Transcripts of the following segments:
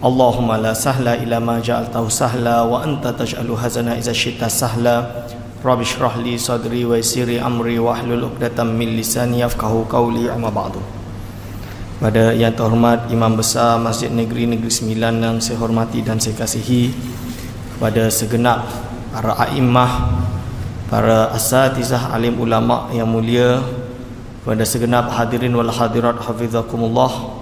Allahumma la sahla illa ma ja'altahu sahla wa anta taj'alu hazana idza syi'ta sahla. Rabbi shrah li sadri wa yassir li amri wahlul 'uqdatam min lisani yafqahu qawli. Amma ba'du. Pada yang terhormat Imam Besar Masjid Negeri Sembilan yang saya hormati dan saya kasihi, pada segenap para a'immah, para asatizah alim ulama yang mulia, pada segenap hadirin wal hadirat hafizakumullah.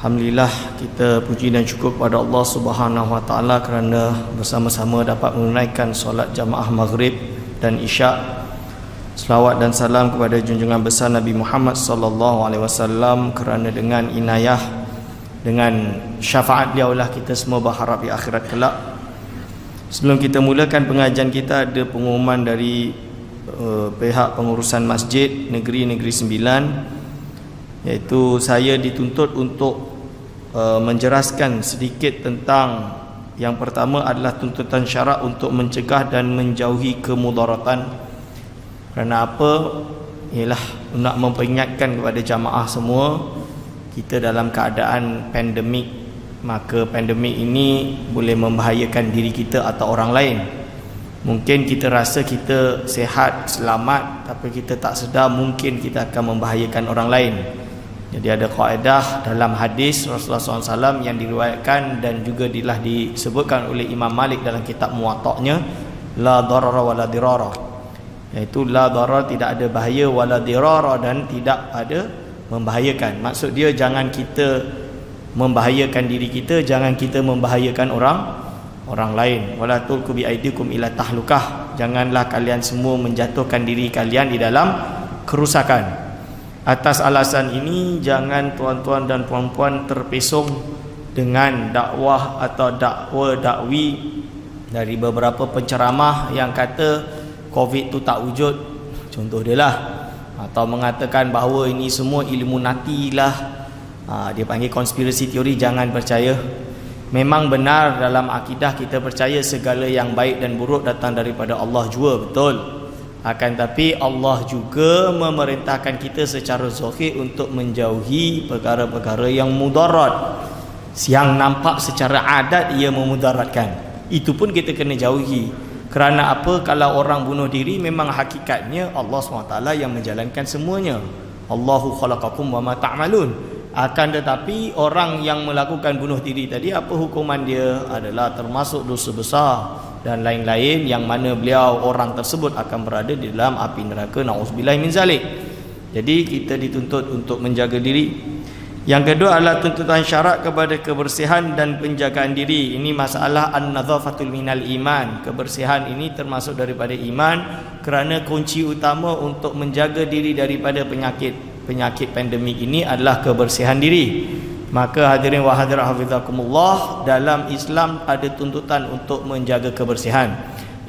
Alhamdulillah, kita puji dan syukur kepada Allah Subhanahu wa taala kerana bersama-sama dapat menunaikan solat jamaah maghrib dan isyak. Selawat dan salam kepada junjungan besar Nabi Muhammad sallallahu alaihi wasallam, kerana dengan inayah, dengan syafaat beliaulah kita semua berharap di akhirat kelak. Sebelum kita mulakan pengajian kita, ada pengumuman dari pihak pengurusan Masjid Negeri Sembilan, iaitu saya dituntut untuk menjeraskan sedikit tentang yang pertama adalah tuntutan syarak untuk mencegah dan menjauhi kemudaratan. Kerana apa? Ialah nak memperingatkan kepada jamaah semua, kita dalam keadaan pandemik, maka pandemik ini boleh membahayakan diri kita atau orang lain. Mungkin kita rasa kita sihat, selamat, tapi kita tak sedar mungkin kita akan membahayakan orang lain. Jadi ada kaedah dalam hadis Rasulullah SAW yang diriwayatkan dan juga telah disebutkan oleh Imam Malik dalam kitab Muwatta'nya, la darara wa la dirara, iaitu la darar, tidak ada bahaya, wa la dirara, dan tidak ada membahayakan. Maksud dia jangan kita membahayakan diri kita, jangan kita membahayakan orang lain. Wala tulqu bi aidikum ila tahlukah, janganlah kalian semua menjatuhkan diri kalian di dalam kerusakan. Atas alasan ini, jangan tuan-tuan dan puan-puan terpesong dengan dakwah atau dakwi dari beberapa penceramah yang kata Covid tu tak wujud, contoh dia lah, atau mengatakan bahawa ini semua Illuminati lah, dia panggil konspirasi teori. Jangan percaya. Memang benar dalam akidah kita percaya segala yang baik dan buruk datang daripada Allah juga, betul. Akan tapi Allah juga memerintahkan kita secara zahir untuk menjauhi perkara-perkara yang mudarat, yang nampak secara adat ia memudaratkan. Itu pun kita kena jauhi. Kerana apa? Kalau orang bunuh diri, memang hakikatnya Allah SWT yang menjalankan semuanya. Allahu khalaqakum wa ma ta'malun. Akan tetapi orang yang melakukan bunuh diri tadi, apa hukuman dia? Adalah termasuk dosa besar dan lain-lain, yang mana beliau, orang tersebut akan berada di dalam api neraka, na'udzubillah min zalik. Jadi kita dituntut untuk menjaga diri. Yang kedua adalah tuntutan syarak kepada kebersihan dan penjagaan diri. Ini masalah an-nadhafatul minal iman. Kebersihan ini termasuk daripada iman, kerana kunci utama untuk menjaga diri daripada penyakit pandemik ini adalah kebersihan diri. Maka hadirin wa hadirat hafizakumullah, dalam Islam ada tuntutan untuk menjaga kebersihan.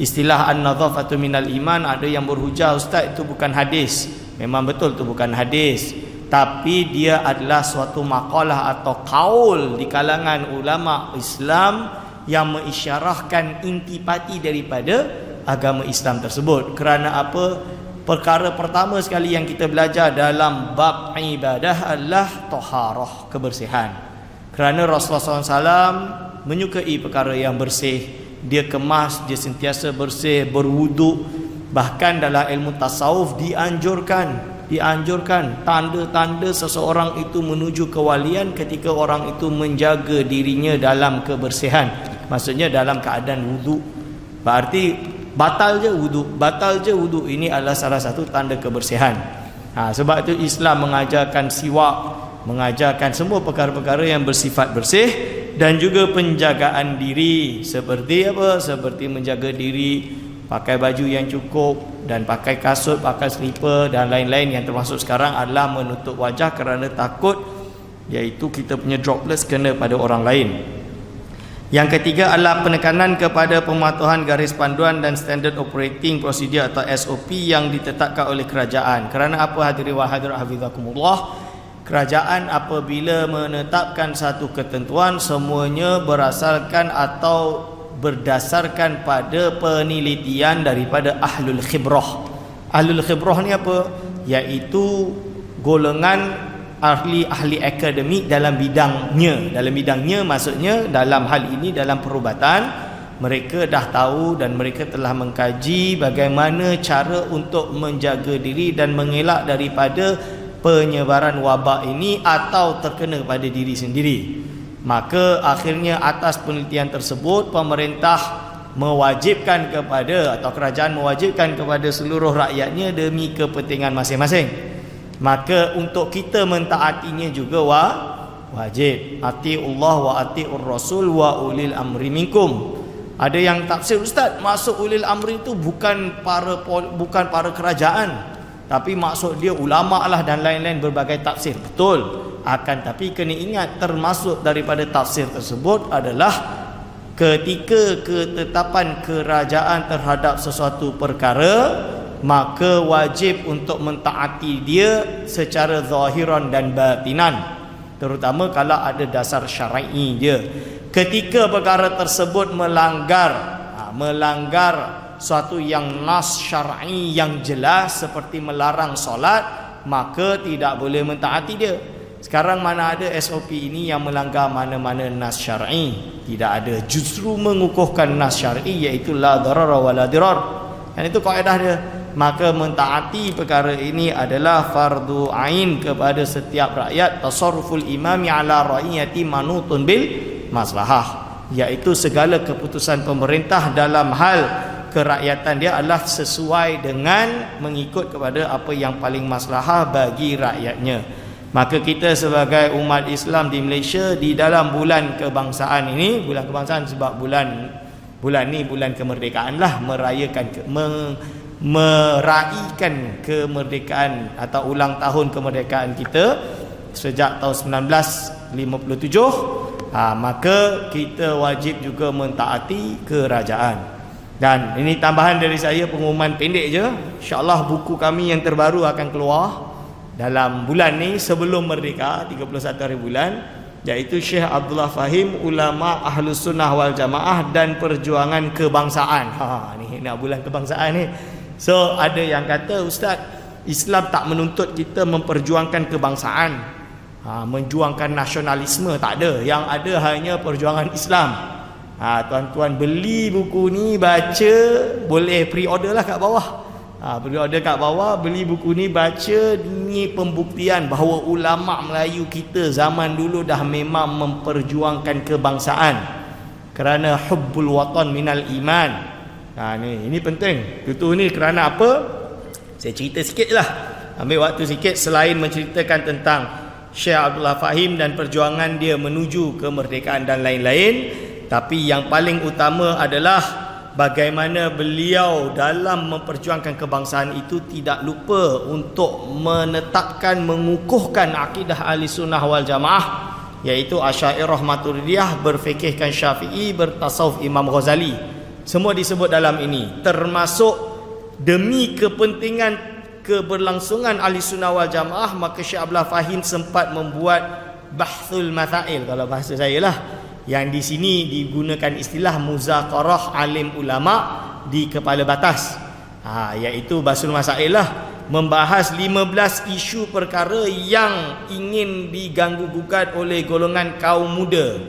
Istilah an-nadhafatu minal iman, ada yang berhujah, ustaz itu bukan hadis. Memang betul itu bukan hadis, tapi dia adalah suatu maqalah atau qaul di kalangan ulama Islam yang mengisyarahkan intipati daripada agama Islam tersebut. Kerana apa? Perkara pertama sekali yang kita belajar dalam bab ibadah adalah taharah, kebersihan. Kerana Rasulullah SAW menyukai perkara yang bersih. Dia kemas, dia sentiasa bersih, berwuduk. Bahkan dalam ilmu tasawuf dianjurkan tanda-tanda seseorang itu menuju kewalian ketika orang itu menjaga dirinya dalam kebersihan. Maksudnya dalam keadaan wuduk. Berarti batal je wuduk, ini adalah salah satu tanda kebersihan. Sebab itu Islam mengajarkan siwak, mengajarkan semua perkara-perkara yang bersifat bersih, dan juga penjagaan diri. Seperti apa? Seperti menjaga diri, pakai baju yang cukup, dan pakai kasut, pakai slipper dan lain-lain. Yang termasuk sekarang adalah menutup wajah kerana takut, iaitu kita punya droplets kena pada orang lain. Yang ketiga adalah penekanan kepada pematuhan garis panduan dan standard operating procedure atau SOP yang ditetapkan oleh kerajaan. Kerana apa hadirin wa hadirat hafizakumullah? Kerajaan apabila menetapkan satu ketentuan, semuanya berasalkan atau berdasarkan pada penelitian daripada ahlul khibrah. Ahlul khibrah ni apa? Iaitu golongan ahli akademik dalam bidangnya maksudnya dalam hal ini dalam perubatan. Mereka dah tahu dan mereka telah mengkaji bagaimana cara untuk menjaga diri dan mengelak daripada penyebaran wabak ini atau terkena pada diri sendiri. Maka akhirnya atas penelitian tersebut pemerintah mewajibkan kepada atau kerajaan mewajibkan kepada seluruh rakyatnya demi kepentingan masing-masing. Maka untuk kita mentaatinya juga wajib. Atiullah wa atiur rasul wa ulil amri minkum. Ada yang tafsir, ustaz, maksud ulil amri itu bukan para kerajaan, tapi maksud dia ulama lah dan lain-lain berbagai tafsir. Betul. Akan tapi kena ingat termasuk daripada tafsir tersebut adalah ketika ketetapan kerajaan terhadap sesuatu perkara, maka wajib untuk mentaati dia secara zahiran dan batinan, terutama kalau ada dasar syar'i dia. Ketika perkara tersebut melanggar suatu yang nas syar'i yang jelas seperti melarang solat, maka tidak boleh mentaati dia. Sekarang mana ada SOP ini yang melanggar mana-mana nas syar'i? Tidak ada. Justru mengukuhkan nas syar'i, iaitu la darara wa la dirar. Dan itu kaedah dia. Maka mentaati perkara ini adalah fardu ain kepada setiap rakyat. Tasarruful imami ala ra'iyati manutun bil maslahah, iaitu segala keputusan pemerintah dalam hal kerakyatan dia adalah sesuai dengan mengikut kepada apa yang paling maslahah bagi rakyatnya. Maka kita sebagai umat Islam di Malaysia di dalam bulan kebangsaan ini, bulan kebangsaan sebab bulan ni bulan kemerdekaan lah, meraihkan kemerdekaan atau ulang tahun kemerdekaan kita sejak tahun 1957. Maka kita wajib juga mentaati kerajaan. Dan ini tambahan dari saya, pengumuman pendek je. InsyaAllah buku kami yang terbaru akan keluar dalam bulan ni sebelum merdeka, 31 hari bulan, iaitu Syekh Abdullah Fahim, Ulama Ahlus Sunnah wal Jamaah dan Perjuangan Kebangsaan. Ni nak bulan kebangsaan ni. So ada yang kata, ustaz, Islam tak menuntut kita memperjuangkan kebangsaan, menjuangkan nasionalisme, tak ada. Yang ada hanya perjuangan Islam. Tuan-tuan beli buku ni, baca, boleh pre-order lah kat bawah. Pre-order kat bawah, beli buku ni, baca. Ini pembuktian bahawa ulama Melayu kita zaman dulu dah memang memperjuangkan kebangsaan kerana hubbul watan minal iman. Ini penting. Itu ni kerana apa? Saya cerita sikit lah, ambil waktu sikit. Selain menceritakan tentang Syekh Abdullah Fahim dan perjuangan dia menuju kemerdekaan dan lain-lain, tapi yang paling utama adalah bagaimana beliau dalam memperjuangkan kebangsaan itu tidak lupa untuk menetapkan, mengukuhkan akidah ahli sunnah wal jamaah, iaitu Asy'ariyah Maturidiyah, berfikihkan Syafi'i, bertasawuf Imam Ghazali. Semua disebut dalam ini, termasuk demi kepentingan keberlangsungan ahli sunnah wal jamaah. Maka Syekh Abdullah Fahim sempat membuat bahthul mathail, kalau bahasa saya lah, yang di sini digunakan istilah muzaqarah alim ulama di kepala batas, iaitu bahthul masail lah, membahas 15 isu perkara yang ingin diganggu gugat oleh golongan kaum muda.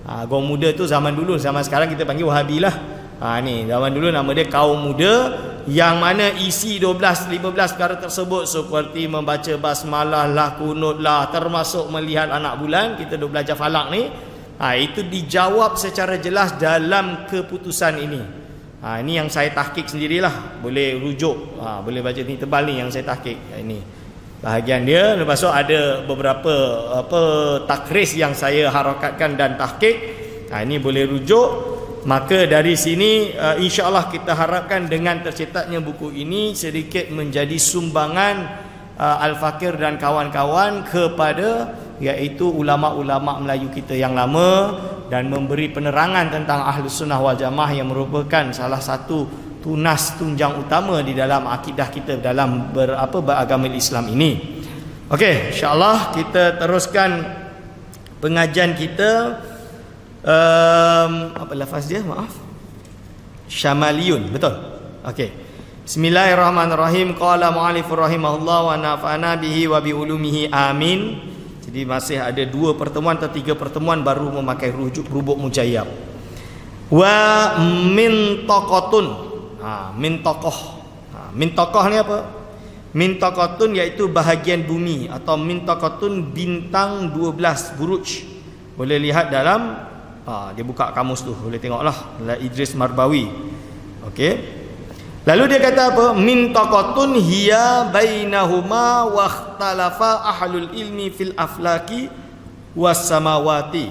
Kaum muda tu zaman dulu, zaman sekarang kita panggil Wahabi lah. Ni zaman dulu nama dia kaum muda, yang mana isi 15 perkara tersebut seperti membaca basmalah lah, kunut lah, termasuk melihat anak bulan. Kita dah belajar falak ni. Itu dijawab secara jelas dalam keputusan ini. Ini yang saya tahqiq sendirilah, boleh rujuk, boleh baca ni, tebal ni yang saya tahqiq. Ini bahagian dia. Lepas tu ada beberapa takris yang saya harakatkan dan tahqiq. Ini boleh rujuk. Maka dari sini insya-Allah kita harapkan dengan tercetaknya buku ini sedikit menjadi sumbangan Al-Fakir dan kawan-kawan kepada iaitu ulama-ulama Melayu kita yang lama, dan memberi penerangan tentang Ahlus Sunnah wal Jamaah yang merupakan salah satu tunas tunjang utama di dalam akidah kita dalam beragama Islam ini. Okey, insya-Allah kita teruskan pengajian kita. Apa lafaz dia? Maaf. Syamaliyun, betul. Okey. Bismillahirrahmanirrahim. Qala mu'allifur rahimahullah wa nafa'ana bihi wa bi ulumihi amin. Jadi masih ada 2 pertemuan atau 3 pertemuan baru memakai rubuk mujayyab. Wa mintaqatun. Mintaqah. Mintaqah ni apa? Mintaqatun iaitu bahagian bumi, atau mintaqatun bintang 12 buruj. Boleh lihat dalam dia buka kamus tu, boleh tengoklah, Idris Marbawi. Okey. Lalu dia kata apa? Mintaqatun hiya bainahuma wa ikhtalafa ahlul ilmi fil aflaki was samawati.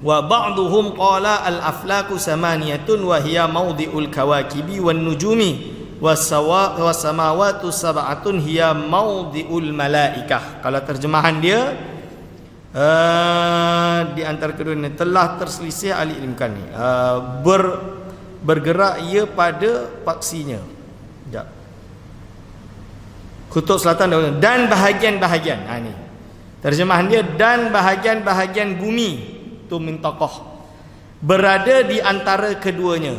Wa ba'duhum qala al aflaku samaniyatun wa hiya mawdi'ul kawakibi wan nujumi was samawatu sab'atun hiya mawdi'ul malaikah. Kalau terjemahan dia di antara kedua ini telah terselisih ahli ilmu kan ni. Bergerak ia pada paksinya. Sekejap. Kutub selatan dan bahagian-bahagian. Ni terjemahan dia, dan bahagian-bahagian bumi tu mintaqah berada di antara keduanya.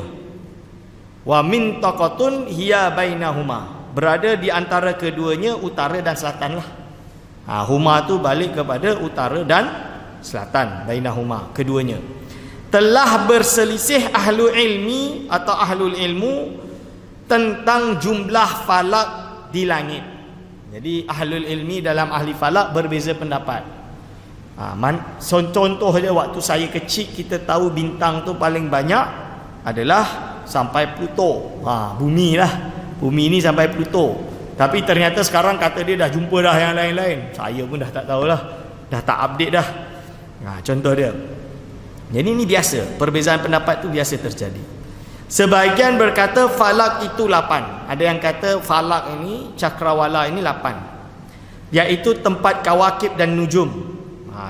Wa mintaqatun hiya bainahuma, berada di antara keduanya, utara dan selatan lah. Huma tu balik kepada utara dan selatan, bainahuma, keduanya. Telah berselisih ahlu ilmi atau ahlul ilmu tentang jumlah falak di langit. Jadi ahlul ilmi dalam ahli falak berbeza pendapat. Contoh dia, waktu saya kecil kita tahu bintang tu paling banyak adalah sampai Pluto. Bumi lah. Bumi ni sampai Pluto. Tapi ternyata sekarang kata dia dah jumpa dah yang lain-lain. Saya pun dah tak tahulah. Dah tak update dah. Contoh dia. Jadi ini biasa, perbezaan pendapat itu biasa terjadi. Sebahagian berkata falak itu 8. Ada yang kata falak ini, cakrawala ini 8, iaitu tempat kawakib dan nujum.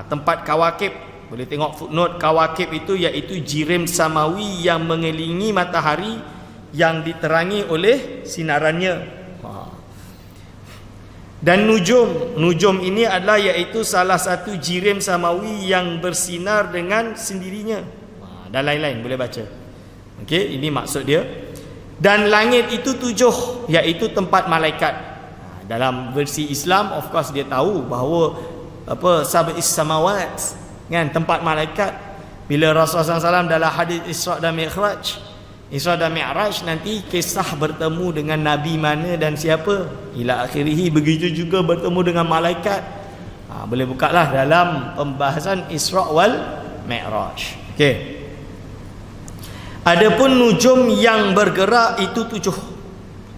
Tempat kawakib, boleh tengok footnote, kawakib itu iaitu jirim samawi yang mengelilingi matahari yang diterangi oleh sinarannya. Dan nujum ini adalah iaitu salah satu jirim samawi yang bersinar dengan sendirinya. Dan lain-lain, boleh baca. Okey, ini maksud dia. Dan langit itu 7, iaitu tempat malaikat. Dalam versi Islam, of course dia tahu bahawa sab'is samawat, kan, tempat malaikat. Bila Rasulullah SAW dalam hadis Isra dan Mi'raj, nanti kisah bertemu dengan Nabi mana dan siapa, ila akhirih, begitu juga bertemu dengan malaikat. Boleh buka lah dalam pembahasan Isra wal Mi'raj. Okey. Adapun nujum yang bergerak itu 7.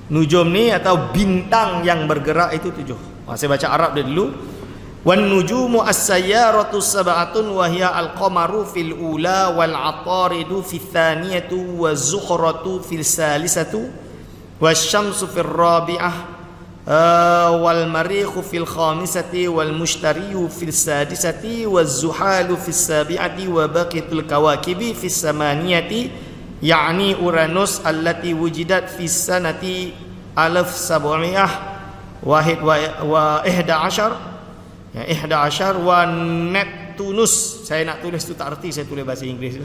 Nujum ni atau bintang yang bergerak itu 7. Saya baca Arab dia dulu. Wan nujumu as-sayyaratu sab'atun wa hiya al-qamaru fil ula wal 'ataridu fil thaniyatu waz zukhratu fil salisatu wasyamsu fil rabi'ah wal marikhu fil khamisati wal mushtariyu fil sadisati waz zuhalu fil sabi'ati wa baqiyatul kawakibi fil samaniyati, yakni Uranus allati wujidat fis sanati 1700 wa 11 wa Neptunus. Saya nak tulis tu tak erti, saya tulis bahasa Inggeris tu.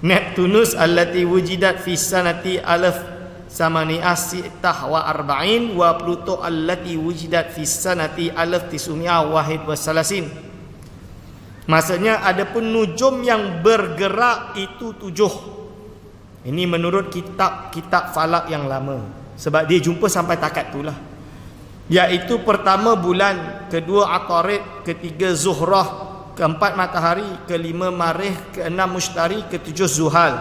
Neptunus allati wujidat fi sanati 1846 wa Pluto allati wujidat fi sanati 1931. Maksudnya adapun nujum yang bergerak itu 7. Ini menurut kitab falak yang lama, sebab dia jumpa sampai takat itulah. Iaitu pertama bulan, kedua Atarid, ketiga Zuhrah, keempat matahari, kelima Marih, keenam Mushtari, ketujuh Zuhal,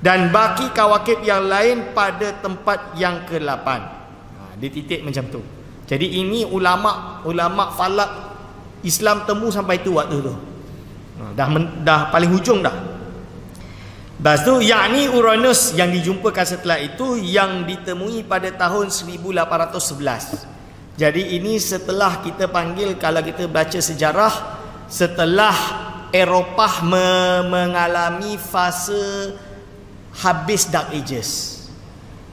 dan baki kawakib yang lain pada tempat yang ke-8. Dia titik macam tu. Jadi ini ulama falak Islam temu sampai tu waktu tu. Dah paling hujung dah. Lepas tu yakni Uranus yang dijumpakan setelah itu yang ditemui pada tahun 1811. Jadi ini setelah kita panggil, kalau kita baca sejarah, setelah Eropah mengalami fase habis Dark Ages,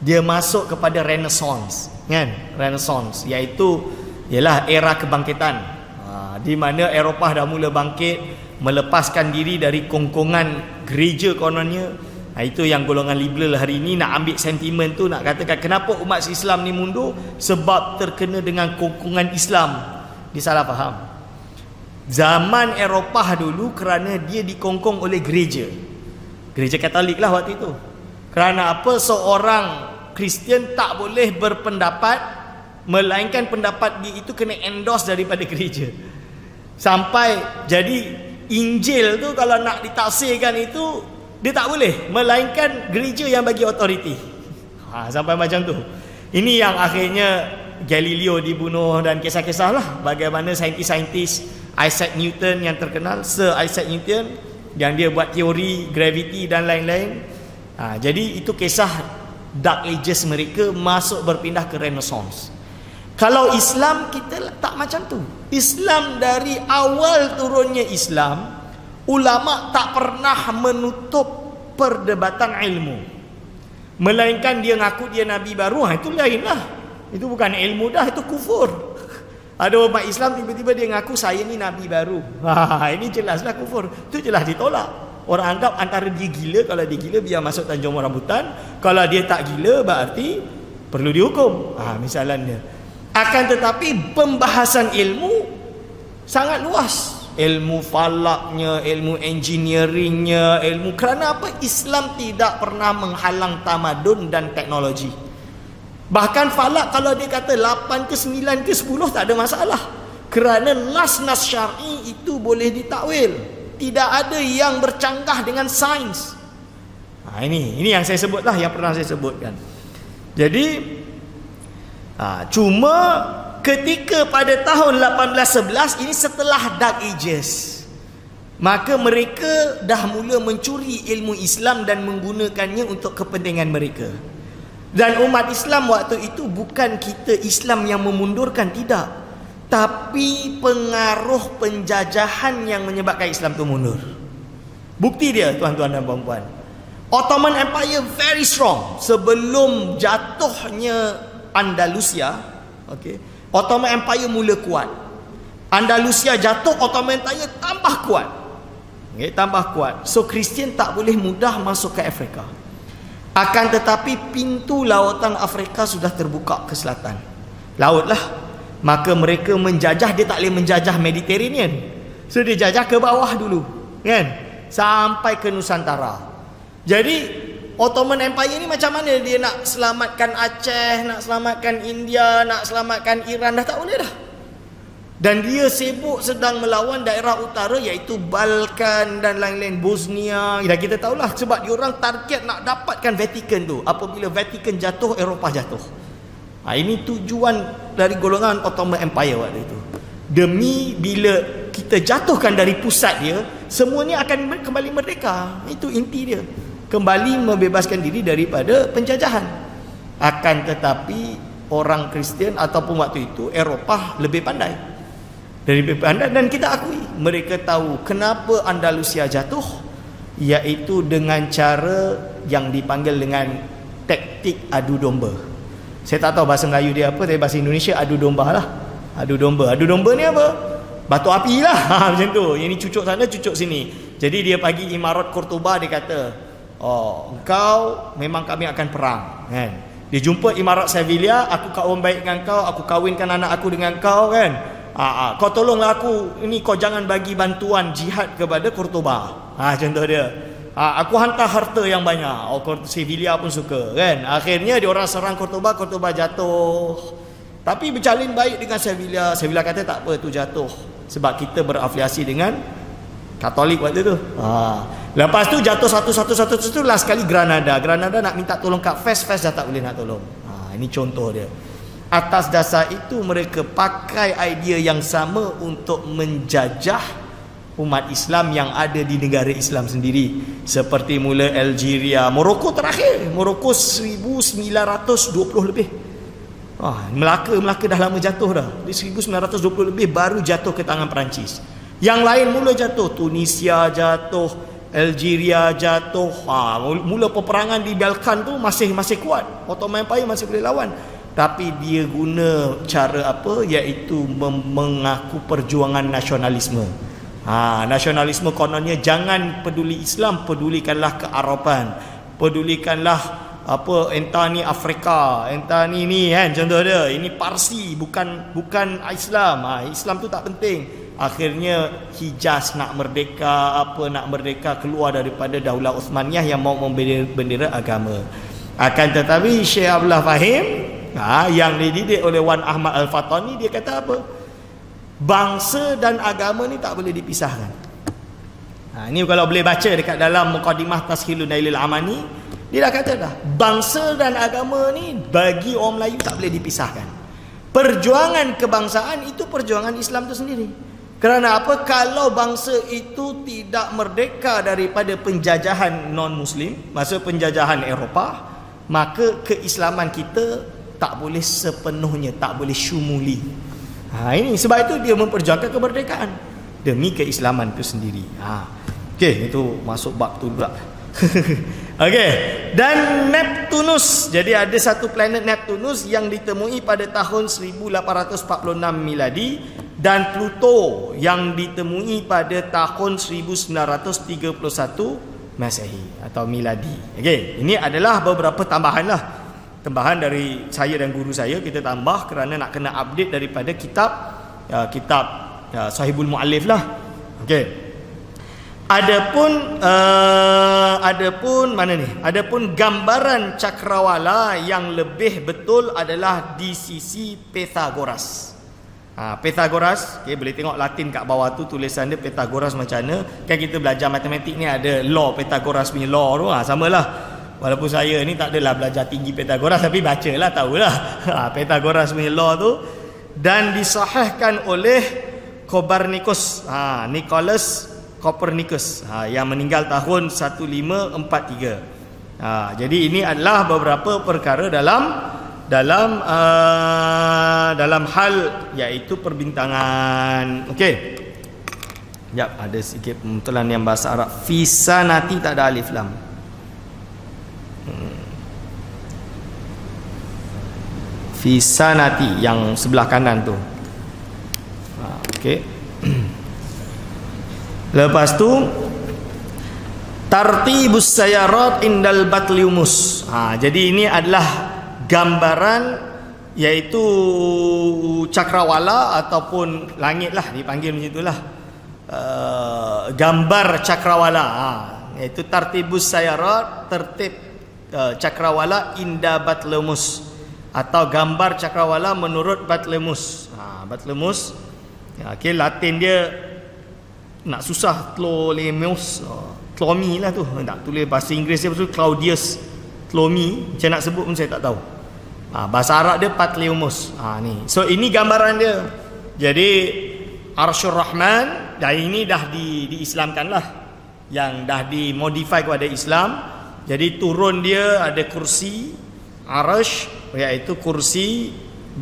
dia masuk kepada Renaissance, kan? Renaissance iaitu ialah era kebangkitan, di mana Eropah dah mula bangkit, melepaskan diri dari kongkongan gereja kononnya, Itu yang golongan liberal hari ini nak ambil sentimen tu, nak katakan kenapa umat Islam ni mundur, sebab terkena dengan kongkongan Islam. Dia salah faham. Zaman Eropah dulu kerana dia dikongkong oleh gereja Katolik lah waktu itu. Kerana apa? Seorang Kristian tak boleh berpendapat, melainkan pendapat dia itu kena endorse daripada gereja. Sampai jadi Injil tu kalau nak ditafsirkan itu, dia tak boleh, melainkan gereja yang bagi authority. Sampai macam tu. Ini yang akhirnya Galileo dibunuh dan kisah-kisah lah bagaimana saintis-saintis Isaac Newton yang terkenal, Sir Isaac Newton, yang dia buat teori gravity dan lain-lain. Jadi itu kisah Dark Ages mereka masuk berpindah ke Renaissance. Kalau Islam kita tak macam tu. Islam dari awal turunnya Islam, ulama tak pernah menutup perdebatan ilmu, melainkan dia ngaku dia Nabi baru. Itu lain lah. Itu bukan ilmu dah, itu kufur. Ada umat Islam tiba-tiba dia ngaku saya ni Nabi baru. Ini jelaslah kufur. Itu jelas ditolak. Orang anggap antara dia gila. Kalau dia gila biar masuk Tanjung Rambutan. Kalau dia tak gila berarti perlu dihukum. Misalnya. Akan tetapi pembahasan ilmu sangat luas. Ilmu falaknya, ilmu engineeringnya, ilmu. Kerana apa? Islam tidak pernah menghalang tamadun dan teknologi. Bahkan falak kalau dia kata 8 ke 9 ke 10 tak ada masalah. Kerana nas-nas syar'i itu boleh ditakwil. Tidak ada yang bercanggah dengan sains. Ini yang saya sebutlah, yang pernah saya sebutkan. Jadi cuma ketika pada tahun 1811, ini setelah Dark Ages, maka mereka dah mula mencuri ilmu Islam dan menggunakannya untuk kepentingan mereka. Dan umat Islam waktu itu bukan kita Islam yang memundurkan, tidak, tapi pengaruh penjajahan yang menyebabkan Islam itu mundur. Bukti dia tuan-tuan dan puan-puan, Ottoman Empire very strong. Sebelum jatuhnya Andalusia, Ottoman Empire mula kuat. Andalusia jatuh, Ottoman Empire tambah kuat. Tambah kuat. So Kristian tak boleh mudah masuk ke Afrika. Akan tetapi pintu lautan Afrika sudah terbuka ke selatan. Laut lah. Maka mereka menjajah. Dia tak boleh menjajah Mediterranean. So dia jajah ke bawah dulu, kan? Sampai ke Nusantara. Jadi Ottoman Empire ni macam mana dia nak selamatkan Aceh, nak selamatkan India, nak selamatkan Iran, dah tak boleh dah. Dan dia sibuk sedang melawan daerah utara, iaitu Balkan dan lain-lain, Bosnia. Dan kita tahulah sebab diorang target nak dapatkan Vatican tu. Apabila Vatican jatuh, Eropah jatuh. Ini tujuan dari golongan Ottoman Empire waktu itu. Demi bila kita jatuhkan dari pusat dia, semuanya akan kembali merdeka. Itu inti dia. Kembali membebaskan diri daripada penjajahan. Akan tetapi orang Kristian ataupun waktu itu Eropah lebih pandai. Dan kita akui, mereka tahu kenapa Andalusia jatuh, iaitu dengan cara yang dipanggil dengan taktik adu domba. Saya tak tahu bahasa Melayu dia apa, tapi bahasa Indonesia adu domba lah. Adu domba. Adu domba ni apa? Batu api lah. Macam tu. Yang ni cucuk sana, cucuk sini. Jadi dia pagi Imarat Cordoba, dia kata, engkau memang kami akan perang, kan? Dia jumpa Imarat Sevilla, aku kawan baik dengan kau, aku kahwinkan anak aku dengan kau, kan? Kau tolonglah aku, ini kau jangan bagi bantuan jihad kepada Cordoba. Contoh dia. Aku hantar harta yang banyak. Sevilla pun suka, kan? Akhirnya dia orang serang Cordoba, Cordoba jatuh. Tapi berjalin baik dengan Sevilla. Sevilla kata tak apa, tu jatuh sebab kita berafiliasi dengan Katolik waktu tu. Lepas tu jatuh satu last kali Granada nak minta tolong kat Fes dah tak boleh nak tolong. Ini contoh dia. Atas dasar itu mereka pakai idea yang sama untuk menjajah umat Islam yang ada di negara Islam sendiri. Seperti mula Algeria, Morocco terakhir, Morocco 1920 lebih. Melaka dah lama jatuh dah. Di 1920 lebih baru jatuh ke tangan Perancis. Yang lain mula jatuh, Tunisia jatuh, Algeria jatuh. Mula peperangan di Balkan tu masih kuat. Ottoman Empire masih boleh lawan. Tapi dia guna cara apa? Iaitu mengaku perjuangan nasionalisme. Nasionalisme kononnya jangan peduli Islam, pedulikanlah kearaban. Pedulikanlah apa entah ni Afrika, entah ni kan, contoh dia ini Parsi, bukan Islam. Islam tu tak penting. Akhirnya Hijaz nak merdeka, keluar daripada Daulah Uthmaniyah yang mau membendera agama. Akan tetapi Syekh Abdullah Fahim yang dididik oleh Wan Ahmad Al-Fatani, dia kata apa? Bangsa dan agama ni tak boleh dipisahkan. Ini kalau boleh baca dekat dalam Muqaddimah Tashilun Nailil Amani, dia dah kata dah, bangsa dan agama ni bagi orang Melayu tak boleh dipisahkan. Perjuangan kebangsaan itu perjuangan Islam itu sendiri. Kerana apa? Kalau bangsa itu tidak merdeka daripada penjajahan non-Muslim, maksud penjajahan Eropah, maka keislaman kita tak boleh sepenuhnya, tak boleh syumuli. Ini sebab itu dia memperjuangkan kemerdekaan demi keislaman itu sendiri. Okey, itu masuk bab tu pula. Okey, dan Neptunus. Jadi ada satu planet Neptunus yang ditemui pada tahun 1846 miladi, dan Pluto yang ditemui pada tahun 1931 Masehi atau miladi. Okey, ini adalah beberapa tambahan dari saya dan guru saya. Kita tambah kerana nak kena update daripada kitab Sahibul Muallif lah. Okey. Adapun mana ni? Adapun gambaran cakrawala yang lebih betul adalah di sisi Pythagoras. Pythagoras, okay, boleh tengok Latin kat bawah tu tulisan dia Pythagoras macam mana. Kan kita belajar matematik ni ada law Pythagoras punya law tu, samalah. Walaupun saya ni tak adalah belajar tinggi Pythagoras, tapi bacalah tahulah Pythagoras punya law tu. Dan disahihkan oleh Copernicus, Nicholas Copernicus, yang meninggal tahun 1543. Jadi ini adalah beberapa perkara dalam hal iaitu perbintangan. Okey. Jap, ada sikit pembetulan yang bahasa Arab. Fisanati tak ada alif lam. Fisanati yang sebelah kanan tu. Okey. Lepas tu tartibus sayarat indal batliumus. Jadi ini adalah gambaran iaitu cakrawala ataupun langit lah, dipanggil macam itulah. Gambar cakrawala, iaitu tartibus sayarat, tertib cakrawala inda batliumus, atau gambar cakrawala menurut Batlemus. Batlemus, okey, Latin dia nak susah, Ptolemus, Ptolemy lah tu. Nak tulis bahasa Inggeris dia betul Claudius Ptolemy, macam nak sebut pun saya tak tahu. Bahasa Arab dia Patleus. Ni. So ini gambaran dia. Jadi Arsyur Rahman, dan ini dah diislamkan lah, yang dah dimodify kepada Islam. Jadi turun dia ada kursi Arsh, iaitu kursi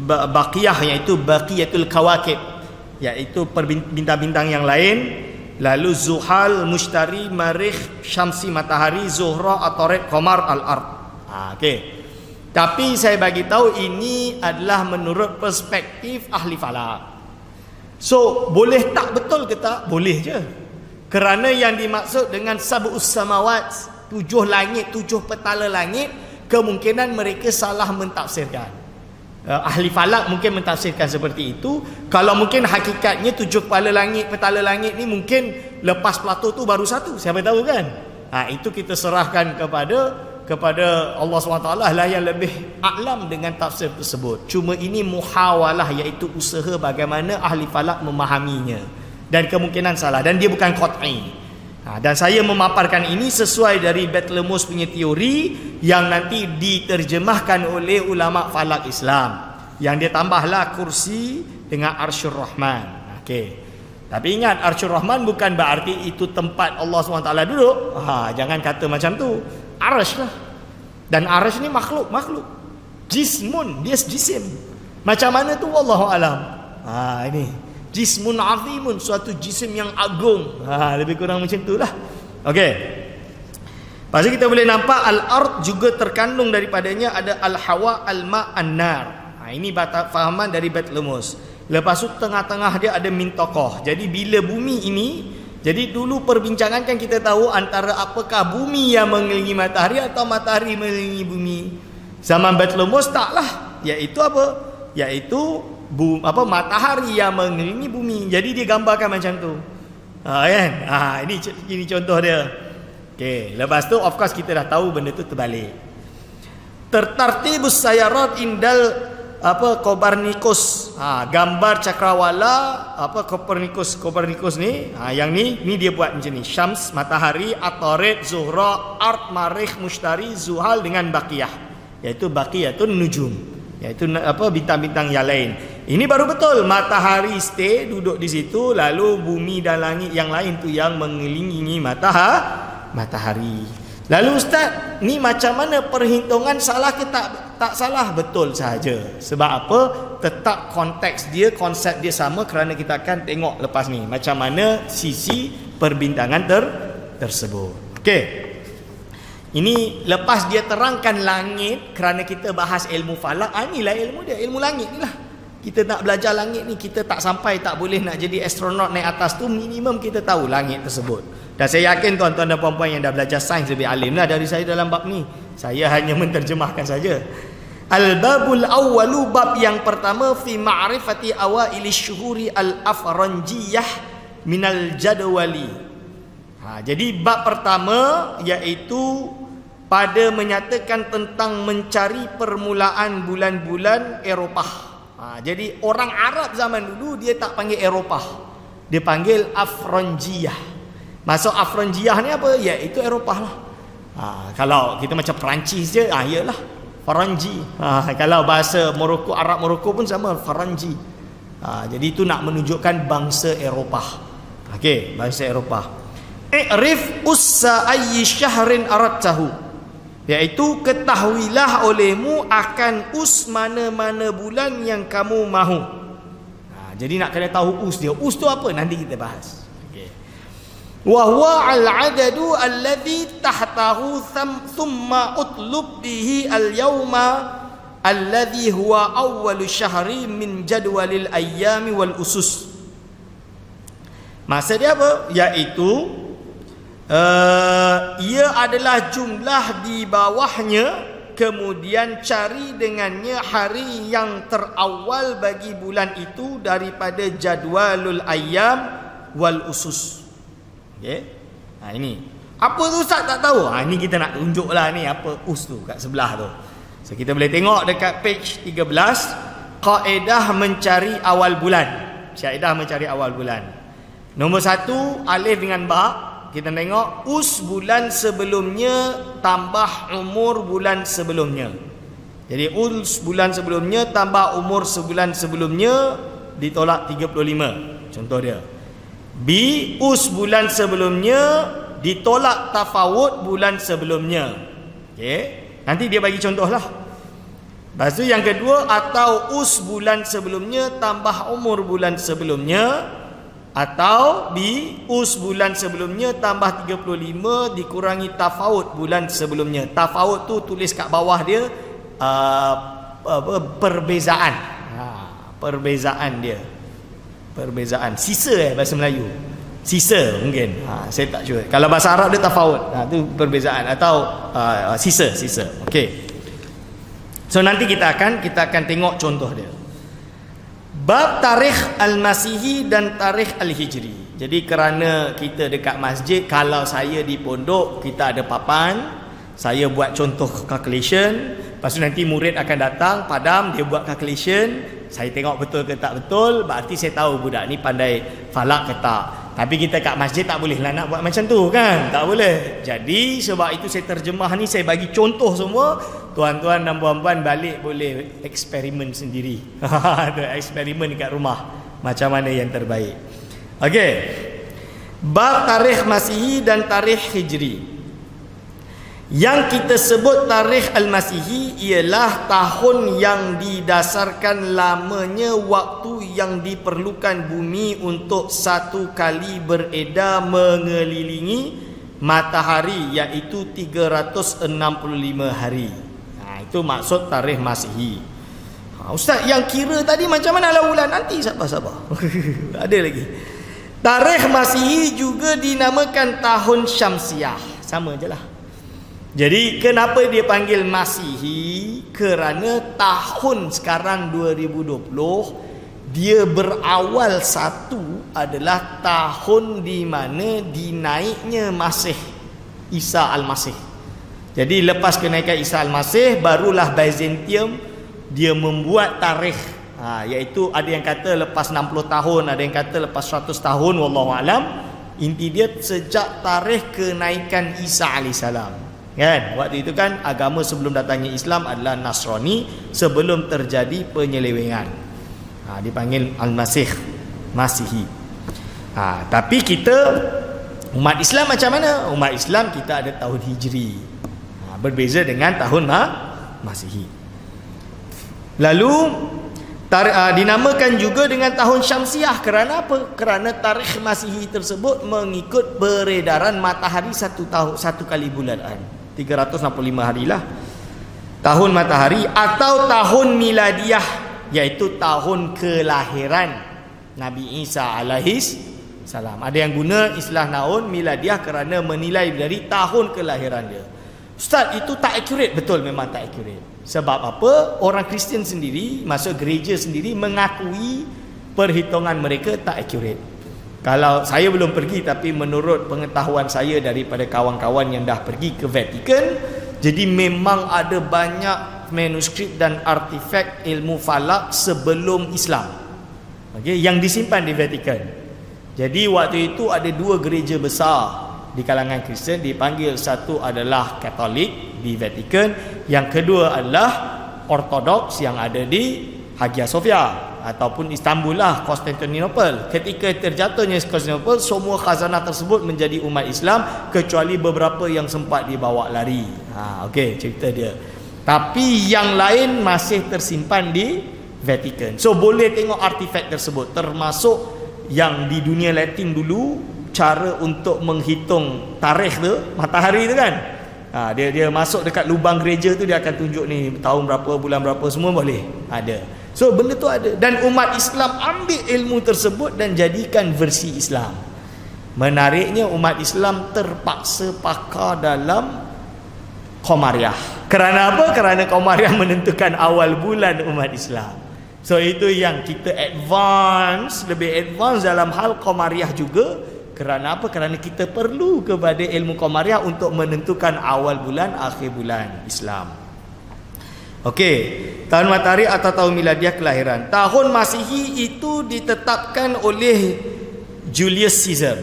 Baqiyah, iaitu Baqiyatul Kawakib, iaitu bintang-bintang yang lain. Lalu Zuhal, Mushtari, Marikh, Syamsi matahari, Zuhra, Atarid, Qamar, Al-Ard. Okey. Tapi saya bagi tahu ini adalah menurut perspektif ahli falak. So, boleh tak betul ke tak? Boleh je. Kerana yang dimaksud dengan sab'us samawat, 7 langit, 7 petala langit, kemungkinan mereka salah mentafsirkan. Ahli falak mungkin mentafsirkan seperti itu. Kalau mungkin hakikatnya 7 kepala langit, petala langit ni mungkin lepas Plato tu baru satu, siapa tahu kan. Itu kita serahkan kepada Allah SWT lah yang lebih a'lam dengan tafsir tersebut. Cuma ini muhawalah, iaitu usaha bagaimana ahli falak memahaminya, dan kemungkinan salah, dan dia bukan qat'i. Dan saya memaparkan ini sesuai dari Batlemus punya teori yang nanti diterjemahkan oleh ulama falak Islam, yang dia tambahlah kursi dengan Arsyur Rahman. Okey. Tapi ingat, Arsyur Rahman bukan berarti itu tempat Allah SWT duduk. Jangan kata macam tu. Arsh lah. Dan arsh ni makhluk. Jismun, dia jisim. Macam mana tu wallahu alam. Ini jismun azimun, suatu jisim yang agung. Lebih kurang macam itulah. Okey. Lepas tu kita boleh nampak al-ard juga terkandung daripadanya ada al-hawa, al-ma, an-nar. Ini fahaman dari Batlemus. Lepas tu tengah-tengah dia ada mintokoh. Jadi bila bumi ini, Jadi dulu perbincangan kan kita tahu antara apakah bumi yang mengelilingi matahari atau matahari mengelilingi bumi. Zaman Bartolomos taklah, iaitu apa? Iaitu matahari yang mengelilingi bumi. Jadi dia gambarkan macam tu. Kan? Ini contoh dia. Okey, lepas tu of course kita dah tahu benda tu terbalik. Tertartibus sayarat indal Kopernikus. Gambar cakrawala Kopernikus ni, yang ni dia buat macam ni. Syams, matahari, Atarid, Zuhra, Ard, Marikh, Mushtari, Zuhal dengan Baqiyah. Iaitu Baqiyah tu nujum, iaitu bintang-bintang yang lain. Ini baru betul matahari stay duduk di situ, lalu bumi dan langit yang lain tu yang mengelilingi matahari. Lalu Ustaz, ni macam mana perhitungan, salah ke tak salah? Betul saja. Sebab apa? Tetap konteks dia, konsep dia sama, kerana kita akan tengok lepas ni macam mana sisi perbintangan tersebut. Okey. Ini lepas dia terangkan langit, kerana kita bahas ilmu falak, inilah ilmu dia, ilmu langit ni lah. Kita nak belajar langit ni, kita tak sampai, tak boleh nak jadi astronot naik atas tu, minimum kita tahu langit tersebut. Dan saya yakin tuan-tuan dan puan-puan yang dah belajar sains lebih alim lah dari saya dalam bab ni. Saya hanya menterjemahkan saja. Al-babul awwalu, bab yang pertama, fi ma'rifati awaili syuhuri al-afranjiyah minal jadwali. Jadi bab pertama iaitu pada menyatakan tentang mencari permulaan bulan-bulan Eropah. Jadi orang Arab zaman dulu dia tak panggil Eropah, dia panggil Afranjiyah. Maksud Afranjiyah ni apa? Iaitu Eropah lah. Kalau kita macam Perancis je, iyalah Faranji. Kalau bahasa Morocco, Arab Morocco pun sama, Faranji. Jadi itu nak menunjukkan bangsa Eropah. Okey, bangsa Eropah. I'rif ussa ayyi syahrin aradtahu, iaitu ketahuilah olehmu akan us mana-mana bulan yang kamu mahu. Jadi nak kena tahu us dia. Us tu apa? Nanti kita bahas. Wa huwa al-adadu alladhi tahtahu thumma utlub bihi al-yawma alladhi huwa awwalu syahri min jadwalil ayyami wal usus. Maksud dia apa? Iaitu ia adalah jumlah di bawahnya, kemudian cari dengannya hari yang terawal bagi bulan itu daripada jadwalul ayyam wal usus. Okay. Ini apa tu Ustaz tak tahu? Ini kita nak tunjuk lah ni apa us tu kat sebelah tu. So kita boleh tengok dekat page 13, kaedah mencari awal bulan. Kaedah mencari awal bulan. Nombor 1, alif dengan ba. Kita tengok us bulan sebelumnya tambah umur bulan sebelumnya. Jadi us bulan sebelumnya tambah umur sebulan sebelumnya ditolak 35. Contoh dia. B, us bulan sebelumnya ditolak tafawut bulan sebelumnya. Okey, nanti dia bagi contoh lah. Lepas tu yang kedua, atau us bulan sebelumnya tambah umur bulan sebelumnya, atau B, us bulan sebelumnya tambah 35 dikurangi tafawut bulan sebelumnya. Tafawut tu tulis kat bawah dia perbezaan. Perbezaan dia. Perbezaan. Sisa bahasa Melayu. Sisa mungkin. Saya tak sure. Kalau bahasa Arab dia tafawut. Tu perbezaan atau sisa. Okey. So nanti kita akan tengok contoh dia. Bab tarikh al-Masihi dan tarikh al-Hijri. Jadi kerana kita dekat masjid, kalau saya di pondok kita ada papan, saya buat contoh calculation, lepas tu nanti murid akan datang, padam dia buat calculation, saya tengok betul ke tak betul, berarti saya tahu budak ni pandai falak ke tak. Tapi kita kat masjid tak boleh lah nak buat macam tu kan, tak boleh. Jadi sebab itu saya terjemah ni, saya bagi contoh semua. Tuan-tuan dan puan-puan balik boleh eksperimen sendiri. Ada eksperimen dekat rumah macam mana yang terbaik. Okey. Bab tarikh Masihi dan tarikh Hijri. Yang kita sebut tarikh al-Masihi ialah tahun yang didasarkan lamanya waktu yang diperlukan bumi untuk satu kali beredar mengelilingi matahari, iaitu 365 hari. Itu maksud tarikh Masihi. Ustaz, yang kira tadi macam mana lah bulan? Nanti sabar. Ada lagi. Tarikh Masihi juga dinamakan tahun Syamsiah. Sama je lah. Jadi kenapa dia panggil Masihi? Kerana tahun sekarang 2020, dia berawal satu adalah tahun di mana dinaiknya Masih Isa Al-Masih. Jadi lepas kenaikan Isa Al-Masih, barulah Byzantium dia membuat tarikh. Iaitu ada yang kata lepas 60 tahun, ada yang kata lepas 100 tahun, wallahualam. Inti dia sejak tarikh kenaikan Isa alaihissalam. Kan? Waktu itu kan agama sebelum datangnya Islam adalah Nasrani, sebelum terjadi penyelewengan. Dipanggil Al-Masih, Masihi. Tapi kita umat Islam macam mana? Umat Islam kita ada tahun Hijri. Berbeza dengan tahun Masihi. Lalu dinamakan juga dengan tahun Syamsiah. Kerana apa? Kerana tarikh Masihi tersebut mengikut peredaran matahari satu kali bulan, 365 harilah tahun matahari, atau tahun miladiah, iaitu tahun kelahiran Nabi Isa alaihis salam. Ada yang guna istilah tahun miladiah kerana menilai dari tahun kelahiran dia. Ustaz, itu tak accurate. Betul, memang tak accurate. Sebab apa? Orang Kristian sendiri, masuk gereja sendiri, mengakui perhitungan mereka tak accurate. Kalau saya belum pergi, tapi menurut pengetahuan saya daripada kawan-kawan yang dah pergi ke Vatican, jadi memang ada banyak manuskrip dan artifak ilmu falak sebelum Islam, yang disimpan di Vatican. Jadi waktu itu ada dua gereja besar di kalangan Kristian dipanggil, satu adalah Katolik di Vatican, yang kedua adalah Ortodoks yang ada di Hagia Sophia ataupun Istanbul lah, Konstantinopel. Ketika terjatuhnya Konstantinopel, semua khazanah tersebut menjadi umat Islam kecuali beberapa yang sempat dibawa lari. Okey, cerita dia. Tapi yang lain masih tersimpan di Vatican. So boleh tengok artifak tersebut, termasuk yang di dunia Latin dulu, cara untuk menghitung tarikh tu, matahari tu kan. Dia masuk dekat lubang gereja tu, dia akan tunjuk ni tahun berapa, bulan berapa, semua boleh ada. So benda tu ada, dan umat Islam ambil ilmu tersebut dan jadikan versi Islam. Menariknya umat Islam terpaksa pakar dalam Qamariah. Kerana apa? Kerana Qamariah menentukan awal bulan umat Islam. So itu yang kita lebih advance dalam hal Qamariah juga. Kerana apa? Kerana kita perlu kepada ilmu Qamariah untuk menentukan awal bulan, akhir bulan Islam. Okey, tahun matahari atau tahun miladiah kelahiran. Tahun Masihi itu ditetapkan oleh Julius Caesar.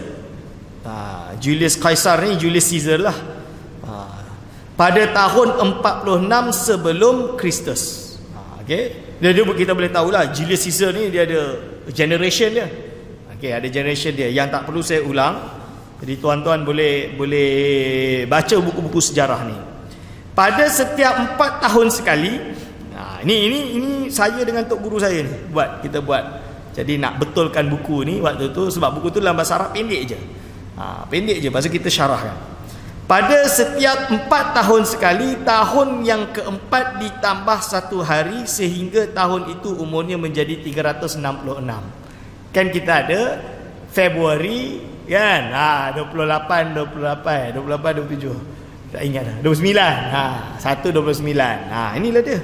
Julius Caesar ni Julius Caesar lah. Pada tahun 46 sebelum Kristus. Okey, kita boleh tahulah Julius Caesar ni dia ada generation dia. Ada generation dia yang tak perlu saya ulang. Jadi tuan-tuan boleh baca buku-buku sejarah ni. Pada setiap 4 tahun sekali, ini saya dengan tok guru saya ni kita buat. Jadi nak betulkan buku ni waktu tu, sebab buku tu dalam bahasa Arab pendek je. Pendek je, pasal kita syarahkan. Pada setiap 4 tahun sekali, tahun yang keempat ditambah 1 hari sehingga tahun itu umurnya menjadi 366. Kan kita ada Februari kan, 28, 27, tak ingat dah, 29, 1/29. Inilah dia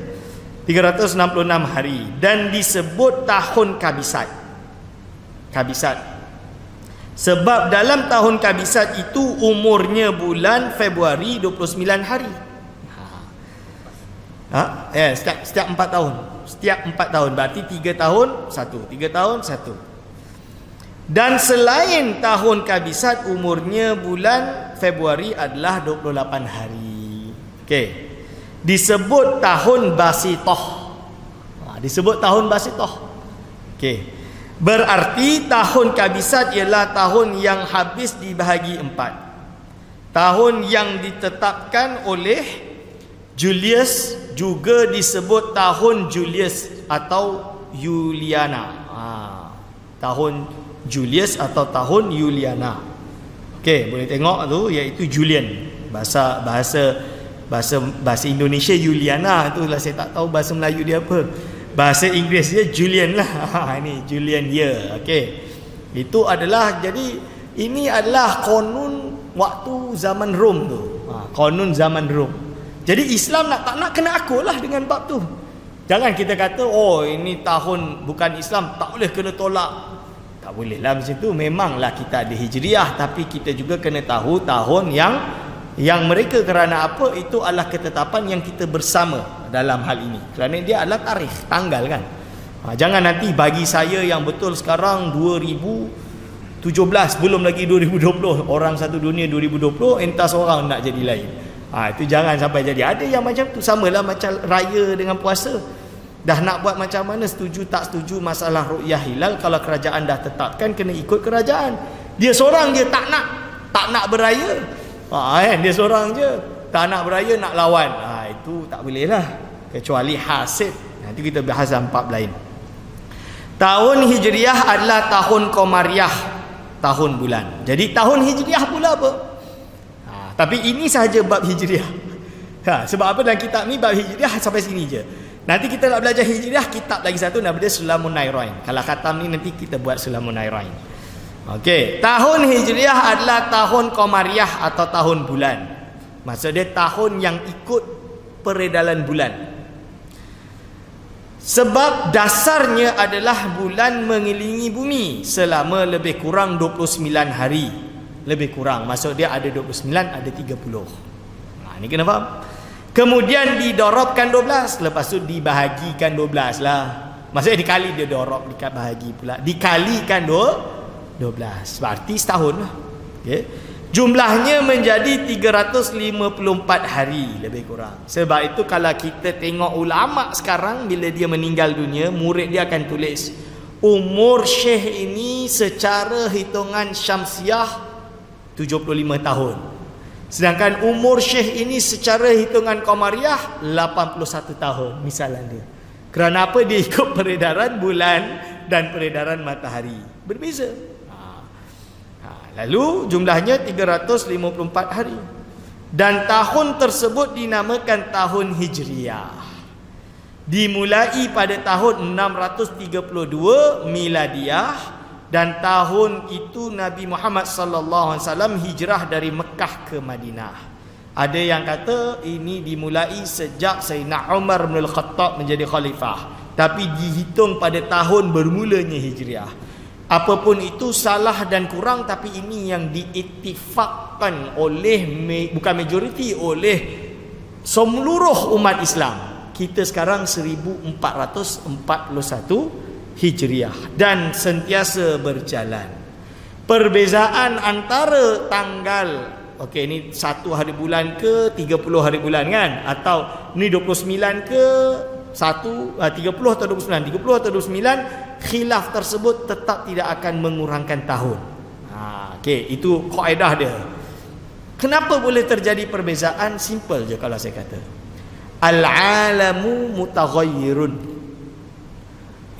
366 hari, dan disebut tahun Kabisat. Sebab dalam tahun Kabisat itu umurnya bulan Februari 29 hari. Setiap 4 tahun. Setiap 4 tahun berarti 3 tahun 1, 3 tahun 1. Dan selain tahun Kabisat, umurnya bulan Februari adalah 28 hari. Okey. Disebut tahun Basitoh. Disebut tahun Basitoh. Okey. Berarti tahun Kabisat ialah tahun yang habis dibahagi 4. Tahun yang ditetapkan oleh Julius, juga disebut tahun Julius atau Juliana. Tahun Julius atau tahun Juliana. Okey, boleh tengok tu, iaitu Julian. Bahasa Indonesia Juliana tu lah, saya tak tahu bahasa Melayu dia apa. Bahasa Inggeris dia Julian lah. Ini Julian year. Okey. Itu adalah, jadi ini adalah konun waktu zaman Rom tu. Konun zaman Rom. Jadi Islam tak nak kena akulah dengan bab tu. Jangan kita kata, oh ini tahun bukan Islam, tak boleh kena tolak. Tak boleh lah macam tu. Memanglah kita ada Hijriah, tapi kita juga kena tahu tahun yang mereka, kerana apa, itu adalah ketetapan yang kita bersama dalam hal ini. Kerana dia adalah tarikh, tanggal kan. Jangan nanti bagi saya yang betul sekarang 2017, belum lagi 2020. Orang satu dunia 2020, entas orang nak jadi lain. Itu jangan sampai jadi. Ada yang macam tu, samalah macam raya dengan puasa. Dah nak buat macam mana, setuju tak setuju masalah ru'yah hilal, kalau kerajaan dah tetapkan, kena ikut kerajaan. Dia seorang je tak nak beraya. Dia seorang je tak nak beraya, nak lawan. Itu tak boleh lah, kecuali hasid. Nanti kita bahas dalam bab lain. Tahun Hijriah adalah tahun Qamariyah, tahun bulan. Jadi tahun Hijriah pula apa? Tapi ini sahaja bab Hijriah. Sebab apa dalam kitab ni bab Hijriah sampai sini je. Nanti kita nak belajar Hijriah, kitab lagi satu nama dia Sulamun Nairain. Kalau khatam ni nanti kita buat Sulamun Nairain. Okey, tahun Hijriah adalah tahun Qamariyah atau tahun bulan. Maksud dia tahun yang ikut peredaran bulan. Sebab dasarnya adalah bulan mengelilingi bumi selama lebih kurang 29 hari. Lebih kurang, maksud dia ada 29, ada 30. Ni kena faham. Kemudian didorobkan 12, lepas tu dibahagikan 12 lah. Maksudnya dikali, dia dorob, dibahagi pula, dikalikan 12, berarti setahun lah. Okay. Jumlahnya menjadi 354 hari lebih kurang. Sebab itu kalau kita tengok ulama sekarang, bila dia meninggal dunia, murid dia akan tulis umur syekh ini secara hitungan syamsiah 75 tahun. Sedangkan umur syekh ini secara hitungan Qamariyah 81 tahun misalnya dia. Kerana apa? Dia ikut peredaran bulan dan peredaran matahari. Berbeza. Lalu jumlahnya 354 hari. Dan tahun tersebut dinamakan tahun Hijriah. Dimulai pada tahun 632 Miladiah. Dan tahun itu Nabi Muhammad sallallahu alaihi wasallam hijrah dari Mekah ke Madinah. Ada yang kata ini dimulai sejak Sayyidina Umar bin Al-Khattab menjadi khalifah, tapi dihitung pada tahun bermulanya Hijriah. Apapun itu salah dan kurang, tapi ini yang diittifakkan oleh bukan majoriti, oleh seluruh umat Islam. Kita sekarang 1441 Hijriah dan sentiasa berjalan. Perbezaan antara tanggal, okey, ini 1 hari bulan ke 30 hari bulan kan, atau ni 29 ke 30 atau 29, 30 atau 29, khilaf tersebut tetap tidak akan mengurangkan tahun. Okey, itu kaedah dia. Kenapa boleh terjadi perbezaan? Simple je kalau saya kata. Al-alamu mutaghayyirun.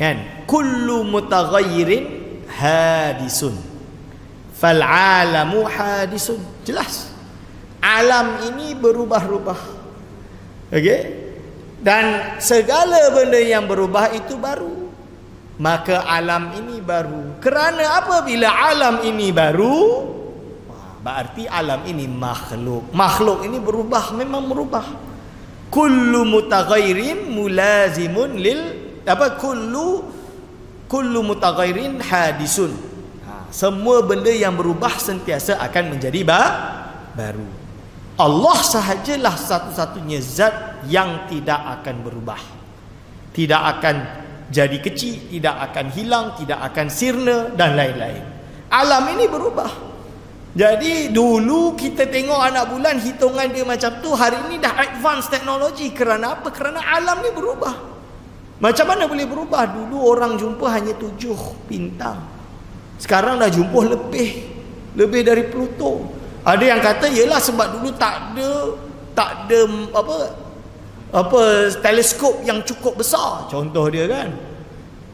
Kan? Kullu mutaghayyirin hadisun. Fal alamu hadisun. Jelas. Alam ini berubah-ubah. Okey? Dan segala benda yang berubah itu baru. Maka alam ini baru. Kerana apabila alam ini baru, berarti alam ini makhluk. Makhluk ini berubah, memang berubah. Kullu mutaghayyirin mulazimun lil kullu mutaghayyirin hadisun. Semua benda yang berubah sentiasa akan menjadi baru. Allah sahajalah satu-satunya zat yang tidak akan berubah. Tidak akan jadi kecil, tidak akan hilang, tidak akan sirna dan lain-lain. Alam ini berubah. Jadi dulu kita tengok anak bulan, hitungan dia macam tu. Hari ini dah advance teknologi. Kerana apa? Kerana alam ni berubah. Macam mana boleh berubah? Dulu orang jumpa hanya 7 bintang. Sekarang dah jumpa lebih dari Pluto. Ada yang kata yalah sebab dulu tak ada teleskop yang cukup besar. Contoh dia kan.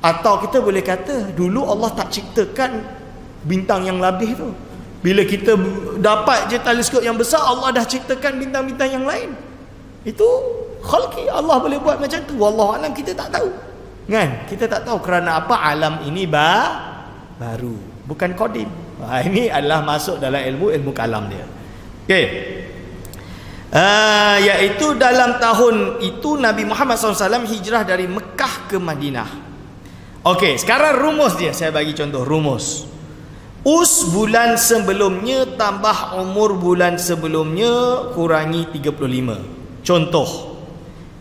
Atau kita boleh kata dulu Allah tak ciptakan bintang yang lebih tu. Bila kita dapat je teleskop yang besar, Allah dah ciptakan bintang-bintang yang lain. Itu khalqi, Allah boleh buat macam tu. Wallahu alam, kita tak tahu. Kan? Kita tak tahu kerana apa alam ini baru. bukan qadim. Ini adalah masuk dalam ilmu kalam dia. Okey. Iaitu dalam tahun itu Nabi Muhammad SAW hijrah dari Mekah ke Madinah. Okey, sekarang rumus dia. Saya bagi contoh rumus. Us bulan sebelumnya tambah umur bulan sebelumnya kurangi 35. Contoh,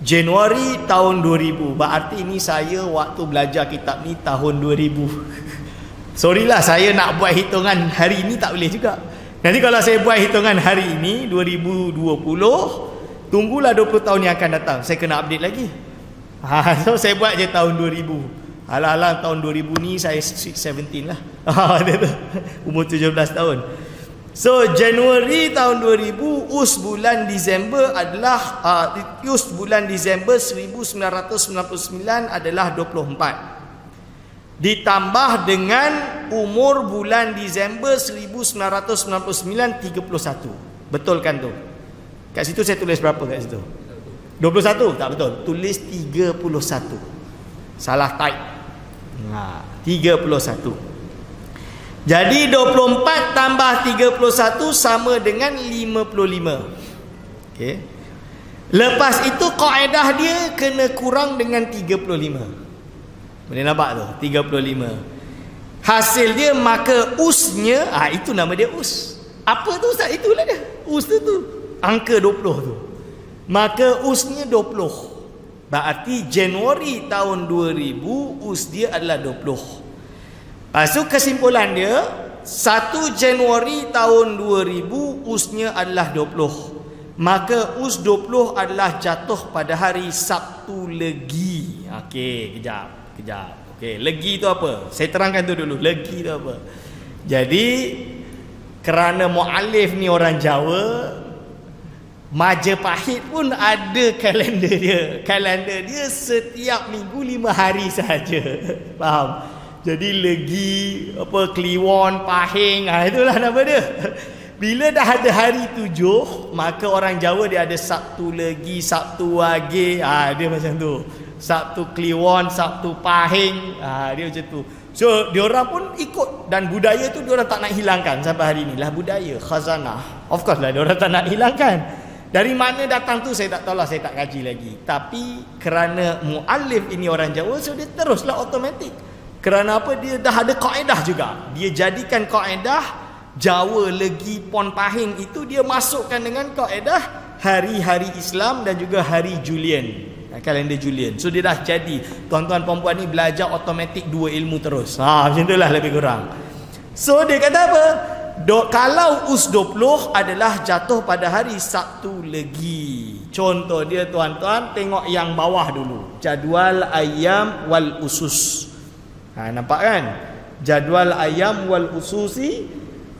Januari tahun 2000. Berarti ini saya waktu belajar kitab ni tahun 2000. Sorry lah, saya nak buat hitungan hari ini tak boleh juga. Nanti kalau saya buat hitungan hari ini 2020, tunggulah 20 tahun yang akan datang, saya kena update lagi. So saya buat je tahun 2000. Alah-alah tahun 2000 ni saya sweet 17 lah. Umur 17 tahun. So Januari tahun 2000, us bulan Disember adalah us bulan Disember 1999 adalah 24. Ditambah dengan umur bulan Disember 1999 31. Betul kan tu? Kat situ saya tulis berapa kat situ? 21? Tak betul. Tulis 31. Salah type. 31. Jadi 24 tambah 31 sama dengan 55. Okey. Lepas itu kaedah dia kena kurang dengan 35. Boleh nampak tu 35. Hasil dia maka usnya, itu nama dia us. Apa tu Ustaz? Itulah dia. Us tu angka 20 tu. Maka usnya 20. Berarti Januari tahun 2000 us dia adalah 20. Lepas tu kesimpulan dia 1 Januari tahun 2000 usnya adalah 20. Maka us 20 adalah jatuh pada hari Sabtu Legi. Okey, kejap. Okey, legi tu apa? Saya terangkan tu dulu. Legi tu apa? Jadi kerana muallif ni orang Jawa, Majapahit pun ada kalender dia. Kalender dia setiap minggu 5 hari sahaja. Faham? Jadi legi, Kliwon, Pahing, itulah nama dia. Bila dah ada hari 7, maka orang Jawa dia ada Sabtu Legi, Sabtu Wage, dia macam tu. Sabtu Kliwon, Sabtu Pahing, dia macam tu. So diorang pun ikut, dan budaya tu diorang tak nak hilangkan sampai hari ni. Lah budaya khazanah, of course lah diorang tak nak hilangkan. Dari mana datang tu saya tak tahu lah, saya tak kaji lagi. Tapi kerana muallif ini orang Jawa, so dia teruslah automatik. Kerana apa? Dia dah ada kaedah juga. Dia jadikan kaedah Jawa, Legi, Pon, Pahing itu dia masukkan dengan kaedah hari-hari Islam dan juga hari Julian, kalender Julian. So dia dah jadi, tuan-tuan perempuan ni belajar automatik 2 ilmu terus. Macam itulah lebih kurang. So dia kata apa? Kalau us 20 adalah jatuh pada hari Sabtu Legi. Contoh dia tuan-tuan, tengok yang bawah dulu. Jadual ayam wal usus. Nampak kan? Jadual ayam wal ususi.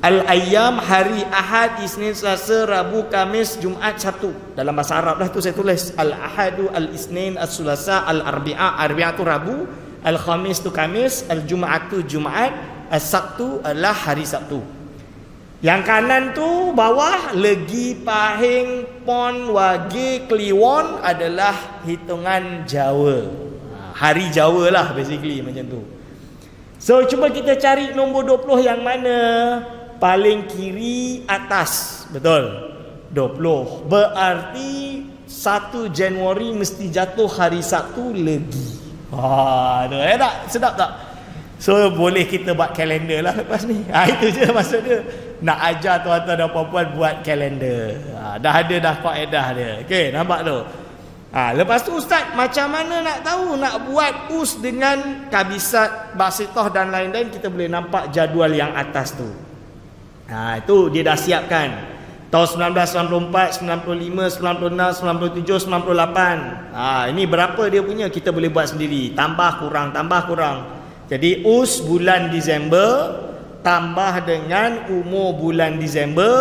Al-ayyam hari Ahad, Isnin, Selasa, Rabu, Kamis, Jumaat, Sabtu. Dalam bahasa Arab lah tu saya tulis Al-Ahadu, Al-Isnin, Al-Sulasa, Al-Arbi'a. Arbi'a tu Rabu, Al-Khamis tu Kamis, Al-Jumaat tu Jumaat, Al-Sabtu adalah hari Sabtu. Yang kanan tu bawah, Legi, Pahing, Pon, Wage, Kliwon adalah hitungan Jawa. Hari Jawa lah basically macam tu. So cuba kita cari nombor 20 yang mana? Paling kiri atas. Betul? 20. Berarti 1 Januari mesti jatuh hari Sabtu Legi. Tu tak? Sedap tak? So boleh kita buat kalender lah lepas ni. Itu je maksud dia. Nak ajar tuan-tuan dan puan-puan buat kalender. Dah ada dah kaedah dia. Okey, nampak tu? Lepas tu ustaz, macam mana nak tahu nak buat us dengan kabisat, basitoh dan lain-lain? Kita boleh nampak jadual yang atas tu. Itu dia dah siapkan. Tahun 1994, 95, 96, 97, 98. Ini berapa dia punya, kita boleh buat sendiri. Tambah kurang, tambah kurang. Jadi us bulan Disember tambah dengan umur bulan Disember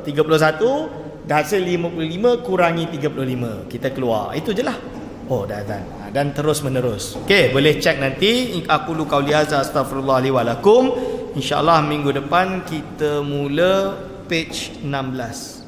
31, hasil 55 kurangi 35, kita keluar. Itu je lah. Dah. Dan terus menerus. Okey, boleh cek nanti. Aku lu qauli hadza, astaghfirullah li wa lakum. InsyaAllah minggu depan kita mula page 16.